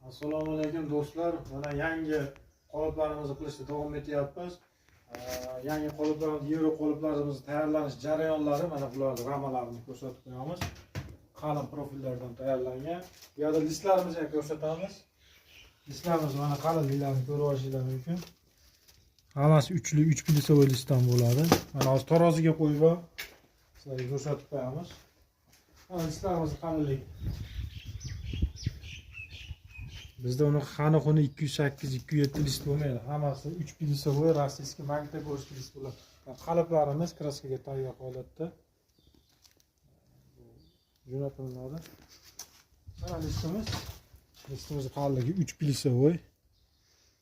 Assalomu alaykum do'stlar. Mana yangi qoliplarimizni qilishda davom etyapmiz. Yangi qoliplarimiz, yevro qoliplarimizni tayyorlanish jarayonlari mana bularning ramalarini ko'rsatib qo'yamiz. Qalin profillardan tayyorlangan. Bu yerda listlarimizni ham ko'rsatamiz. Listlarimiz mana qalinliklarini ko'rib olishingiz mumkin. Hammasi 3 plyusovый listdan bo'ladi. Mana hozir taroziga qo'yib sizlarga ko'rsatib qo'yamiz. Mana listlarimiz qalinlik. Bizda uni xani 208-207 list bo'lmaydi. Hammasi 3 plyusovый rossiyskiy magnitogorskiy list bo'ladi. Qalblarimiz kraskaga tayyor holatda jo'natiladi. Mana listimiz qalinligi 3 plyusovый.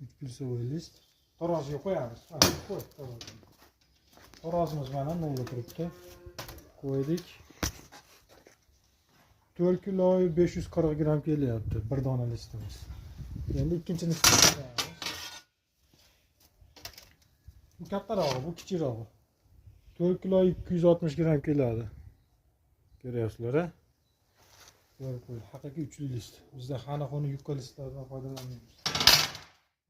3 plyusovый list. Taroziga qo'yamiz. Qo'y taroziga. Tarozimiz mana nolga turibdi. Qo'ydik. 4 kilo 540 gram kelyapti bir dona listimiz. Endi ikkinchini qo'yamiz. Bu kattarog'i, bu kichikroq. 4 kilo 260 gram keladi. Ko'ryapsizlar-a? Haqiqiy uchli list. Bizda xanaxona yupqa listlardan foydalanamiz.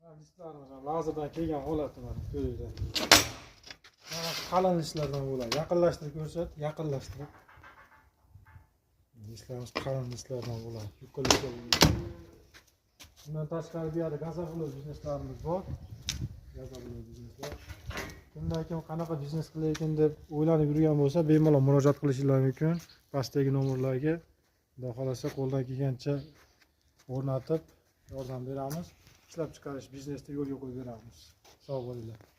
Mana listlarimiz lazerdan kelgan holati mana ko'ringlar. Mana qalin listlardan bo'ladi. Yaqinlashtirib ko'rsat, yaqinlashtirib. Listlarimiz qalin listlardan bo'ladi. Yupqa listlar bo'ladi. Bundan tashqari bu yerda gazobli bizneslarimiz bor. Gazobli bizneslar. Kimdan kim qanaqa biznes qilayotgan deb o'ylanib yurgan bo'lsa, bemalol murojaat qilishingiz mumkin. Pastdagi nomerlarga Xudo xolasa qo'ldan kelgancha o'rnatib yordam beramiz. Ishlab chiqarish biznesda yo'lga qo'yib beramiz. Sog' bo'linglar.